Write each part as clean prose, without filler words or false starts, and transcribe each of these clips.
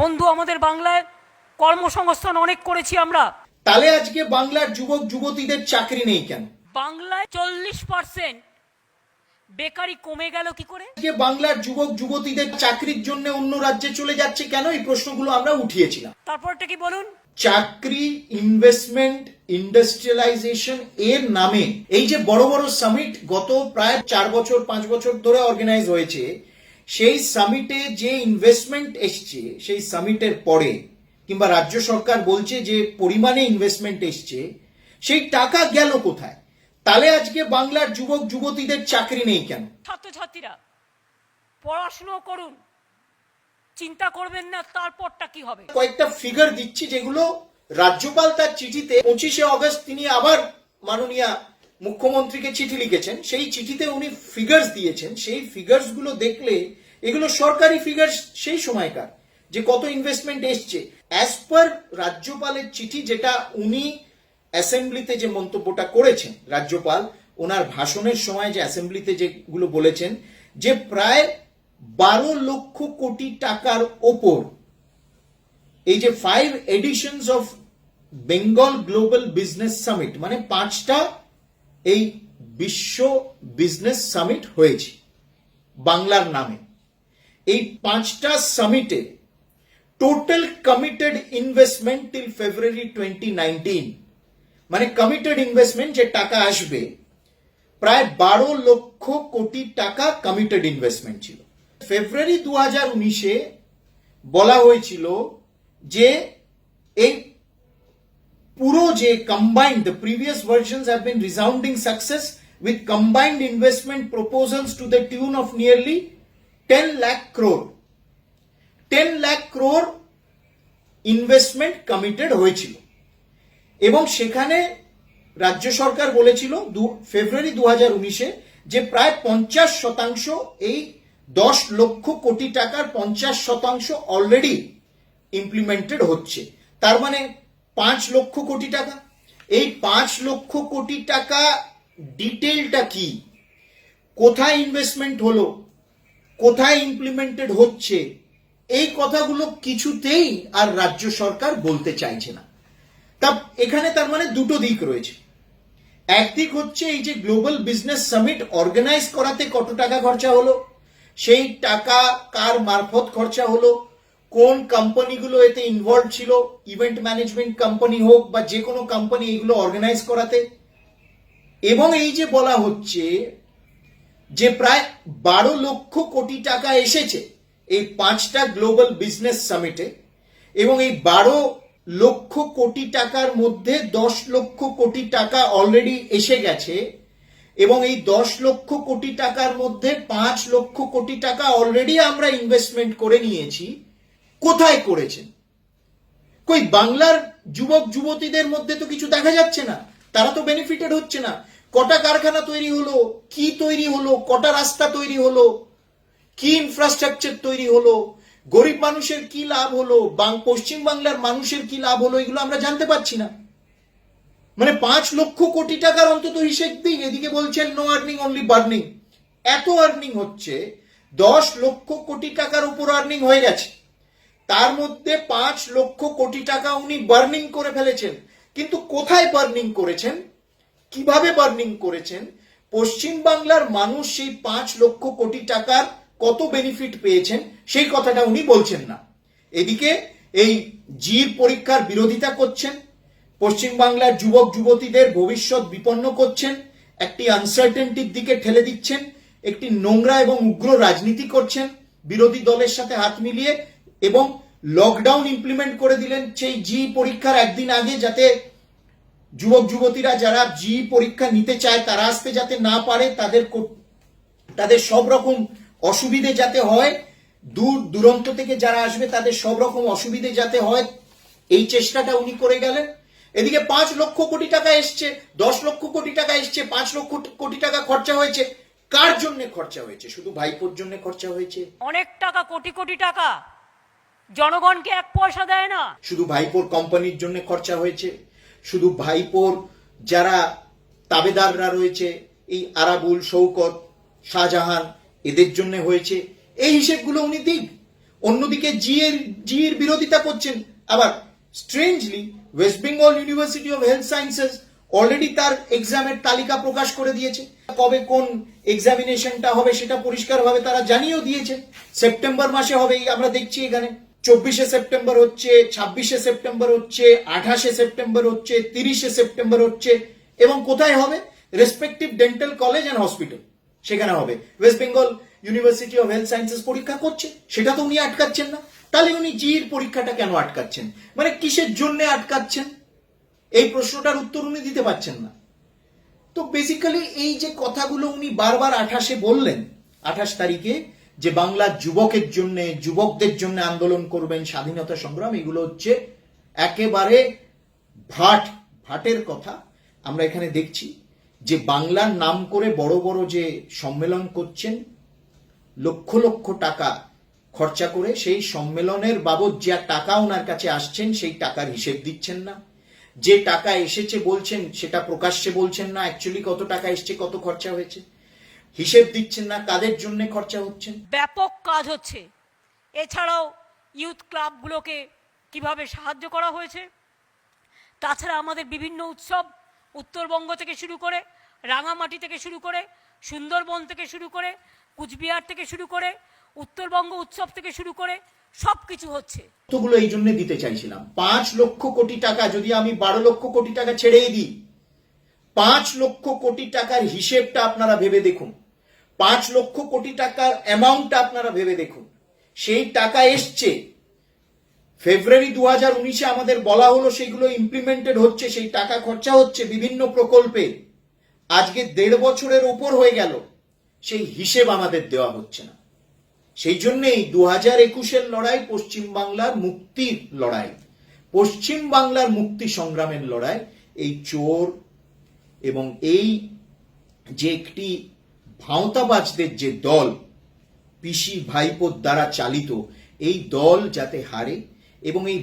বন্ধু, আমাদের বাংলায় কর্মসংস্থান অনেক করেছি আমরা। তাহলে আজকে বাংলার যুবক যুবতীদের চাকরি নেই কেন? বাংলায় 40% বেকারি কমে গেল কি করে? আজকে বাংলার যুবক যুবতীদের চাকরির জন্য অন্য রাজ্যে চলে যাচ্ছে কেন? এই প্রশ্নগুলো আমরা উঠিয়েছিলাম। তারপরটা কি বলুন? চাকরি, ইনভেস্টমেন্ট, ইন্ডাস্ট্রিয়ালাইজেশন এর নামে এই যে বড় বড় সামিট গত প্রায় 4-5 বছর ধরে অর্গানাইজ হয়েছে, সেই সামিটে যে ইনভেস্টমেন্ট এসছে, সেই সামিটের পরে কিংবা রাজ্য সরকার বলছে যে পরিমাণে ইনভেস্টমেন্ট এসছে, সেই টাকা গেল কোথায়? তাহলে আজকে বাংলার যুবক যুবতীদের চাকরি নেই কেন? ছাত্রছাত্রীরা পড়াশুনো করুন, চিন্তা করবেন না তারপরটা কি হবে। কয়েকটা ফিগার দিচ্ছি যেগুলো রাজ্যপাল তার চিঠিতে 25শে অগস্ট তিনি আবার মাননীয় মুখ্যমন্ত্রীকে চিঠি লিখেছেন। সেই চিঠিতে উনি ফিগার্স দিয়েছেন। সেই ফিগার্স গুলো দেখলে এগুলো সরকারি ফিগার্স সেই সময়কার, যে কত ইনভেস্টমেন্ট এসছে। অ্যাজ পার রাজ্যপালের চিঠি, যেটা উনি অ্যাসেম্বলিতে যে মন্তব্যটা করেছেন, রাজ্যপাল ওনার ভাষণের সময় যে অ্যাসেম্বলিতে যেগুলো বলেছেন, যে প্রায় 12 লক্ষ কোটি টাকার ওপর এই যে 5 editions of Bengal global business summit, মানে 5টা এই বিশ্ব বিজনেস সামিট হয়েছে বাংলার নামে। এই 5টা সামিটে টোটাল কমিটেড ইনভেস্টমেন্ট টিল ফেব্রুয়ারি 2019, মানে কমিটেড ইনভেস্টমেন্ট, যে টাকা আসবে, প্রায় 12 লক্ষ কোটি টাকা কমিটেড ইনভেস্টমেন্ট ছিল। ফেব্রুয়ারি 2019-এ বলা হয়েছিল যে এই পুরো যে combined, the previous versions have been resounding success with combined investment proposals to the tune of nearly 10 lakh crore। 10 lakh crore investment committed হয়েছিল এবং সেখানে রাজ্য সরকার বলেছিল ফেব্রুয়ারি 2019-এ যে প্রায় 50% এই 10 লক্ষ কোটি টাকার 50% অলরেডি ইমপ্লিমেন্টেড হচ্ছে। তার মানে 5 লক্ষ কোটি টাকা। এই 5 লক্ষ কোটি টাকা ডিটেলটা কি, কোথায় ইনভেস্টমেন্ট হলো, কোথায় ইমপ্লিমেন্টেড হচ্ছে, এই কথাগুলো কিছুতেই আর রাজ্য সরকার বলতে চাইছে না। তা এখানে তার মানে দুটো দিক রয়েছে। একদিক হচ্ছে এই যে গ্লোবাল বিজনেস সামিট অর্গানাইজ করাতে কত টাকা খরচা হলো, সেই টাকা কার মারফত খরচা হলো, কোন কোম্পানিগুলো এতে ইনভলভ ছিল, ইভেন্ট ম্যানেজমেন্ট কোম্পানি হোক বা যে কোনো কোম্পানি, এগুলো অর্গানাইজ করাতে। এবং এই যে বলা হচ্ছে যে প্রায় 12 লক্ষ কোটি টাকা এসেছে এই 5টা গ্লোবাল বিজনেস সামিটে, এবং এই 12 লক্ষ কোটি টাকার মধ্যে 10 লক্ষ কোটি টাকা অলরেডি এসে গেছে, এবং এই 10 লক্ষ কোটি টাকার মধ্যে 5 লক্ষ কোটি টাকা অলরেডি আমরা ইনভেস্টমেন্ট করে নিয়েছি। কোথায় করেছেন? কই বাংলার যুবক যুবতীদের মধ্যে তো কিছু দেখা যাচ্ছে না, তারা তো বেনিফিটেড হচ্ছে না। কটা কারখানা তৈরি হলো, কি তৈরি হলো, কটা রাস্তা তৈরি হলো, কি ইনফ্রাস্ট্রাকচার তৈরি হলো, গরিব মানুষের কি লাভ হলো, পশ্চিম বাংলার মানুষের কি লাভ হলো, এগুলো আমরা জানতে পারছি না। মানে 5 লক্ষ কোটি টাকার অন্তত হিসেব দিন। এদিকে বলছেন নো আর্নিং অনলি বার্নিং। এত আর্নিং হচ্ছে, 10 লক্ষ কোটি টাকার উপর আর্নিং হয়ে গেছে, তার মধ্যে 5 লক্ষ কোটি টাকা উনি বার্নিং করে ফেলেছেন। কিন্তু কোথায় বার্নিং করেছেন, কিভাবে বার্নিং করেছেন, পশ্চিম বাংলার মানুষ সেই 5 লক্ষ কোটি টাকার কত বেনিফিট পেয়েছেন, সেই কথাটা উনি বলছেন না। এদিকে এই জির পরীক্ষার বিরোধিতা করছেন, পশ্চিম বাংলার যুবক যুবতীদের ভবিষ্যৎ বিপন্ন করছেন, একটি আনসার্টেনটির দিকে ঠেলে দিচ্ছেন, একটি নোংরা এবং উগ্র রাজনীতি করছেন বিরোধী দলের সাথে হাত মিলিয়ে, এবং লকডাউন ইমপ্লিমেন্ট করে দিলেন সেই জি পরীক্ষার একদিন আগে, যাতে যুবক যুবতীরা যারা জি পরীক্ষা নিতে চায় তারা আসতে যাতে না পারে, তাদের সব রকম অসুবিধে যাতে হয়, দূর দূরান্ত থেকে যারা আসবে তাদের সব রকম অসুবিধে যাতে হয়, এই চেষ্টাটা উনি করে গেলেন। এদিকে 5 লক্ষ কোটি টাকা এসছে, 10 লক্ষ কোটি টাকা এসছে, 5 লক্ষ কোটি টাকা খরচা হয়েছে। কার জন্য খরচা হয়েছে? শুধু ভাইপোর জন্য খরচা হয়েছে? অনেক টাকা, কোটি কোটি টাকা জনগণকে 1 পয়সা দেয় না। শুধু ভাইপোর কোম্পানির জন্য খরচা হয়েছে? শুধু ভাইপোর যারা তাবেদাররা রয়েছে, এই আরাবুল, শৌকত, শাহজাহান, এদের জন্য হয়েছে? এই হিসেবগুলো উনি দিক। অন্যদিকে জির বিরোধিতা করছেন। আবার strangely West Bengal university of health sciences already তার এক্সামের তালিকা প্রকাশ করে দিয়েছে। কবে কোন এক্সামিনেশনটা হবে সেটা পরিষ্কারভাবে তারা জানিয়েও দিয়েছে। সেপ্টেম্বর মাসে হবে, আমরা দেখছি এখানে 24শে সেপ্টেম্বর হচ্ছে, 26শে সেপ্টেম্বর হচ্ছে, 28শে সেপ্টেম্বর হচ্ছে, 30শে সেপ্টেম্বর হচ্ছে। এবং কোথায় হবে? Respective dental college and hospital, সেখানে হবে। West Bengal university of health sciences পরীক্ষা করছে, সেটা তো উনি আটকাচ্ছেন না। তাহলে উনি জির পরীক্ষাটা কেন আটকাচ্ছেন? মানে কিসের জন্য আটকাচ্ছেন? এই প্রশ্নটার উত্তর উনি দিতে পারছেন না। তো বেসিক্যালি এই যে কথাগুলো উনি বারবার 28শে বললেন, 28 তারিখে যে বাংলার যুবকের জন্য, যুবকদের জন্য আন্দোলন করবেন, স্বাধীনতা সংগ্রাম, এগুলো হচ্ছে একেবারে ভাটের কথা। আমরা এখানে দেখছি যে বাংলার নাম করে বড় বড় যে সম্মেলন করছেন, লক্ষ লক্ষ টাকা খরচা করে, সেই সম্মেলনের বাবদ যে টাকা ওনার কাছে আসছেন সেই টাকার হিসেব দিচ্ছেন না। যে টাকা এসেছে বলছেন সেটা প্রকাশ্যে বলছেন না, অ্যাকচুয়ালি কত টাকা এসছে, কত খরচা হয়েছে হিসেব দিচ্ছেন না, কাদের জন্য খরচা হচ্ছেন। ব্যাপক কাজ হচ্ছে। এছাড়াও ইউথ ক্লাবগুলোকে কিভাবে সাহায্য করা হয়েছে, তাছাড়া আমাদের বিভিন্ন উৎসব, উত্তরবঙ্গ থেকে শুরু করে, রাঙামাটি থেকে শুরু করে, সুন্দরবন থেকে শুরু করে, কুচবিহার থেকে শুরু করে, উত্তরবঙ্গ উৎসব থেকে শুরু করে সব কিছু হচ্ছে। কতগুলো এই জন্য দিতে চাইছিলাম। 5 লক্ষ কোটি টাকা, যদি আমি 12 লক্ষ কোটি টাকা ছেড়েই দিই, 5 লক্ষ কোটি টাকার হিসেবটা আপনারা ভেবে দেখুন। 5 লক্ষ কোটি টাকার অ্যামাউন্টটা আপনারা ভেবে দেখুন। সেই টাকা এসছে ফেব্রুয়ারি 2019-এ, আমাদের বলা হলো সেগুলো ইমপ্লিমেন্টেড হচ্ছে, সেই টাকা খরচা হচ্ছে বিভিন্ন প্রকল্পে। আজকে 1.5 বছরের উপর হয়ে গেল, সেই হিসেব আমাদের দেওয়া হচ্ছে না। সেই জন্যই 2021-এর লড়াই পশ্চিমবাংলার মুক্তির লড়াই, পশ্চিমবাংলার মুক্তি সংগ্রামের লড়াই। এই চোর এবং এই যে একটি ভাঁওতাবাজদের যে দল, পিসি ভাইপোর দ্বারা চালিত, এই দল যাতে হারে এবং এই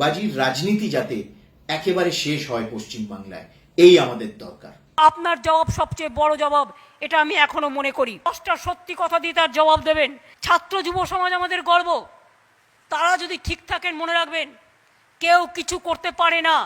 বাজির রাজনীতি যাতে একেবারে শেষ হয় পশ্চিমবাংলায়, এই আমাদের দরকার। আপনার জবাব সবচেয়ে বড় জবাব, এটা আমি এখনো মনে করি। 10টা সত্যি কথা দিয়ে তার জবাব দেবেন। ছাত্র যুব সমাজ আমাদের গর্ব। তারা যদি ঠিক থাকেন, মনে রাখবেন কেউ কিছু করতে পারে না।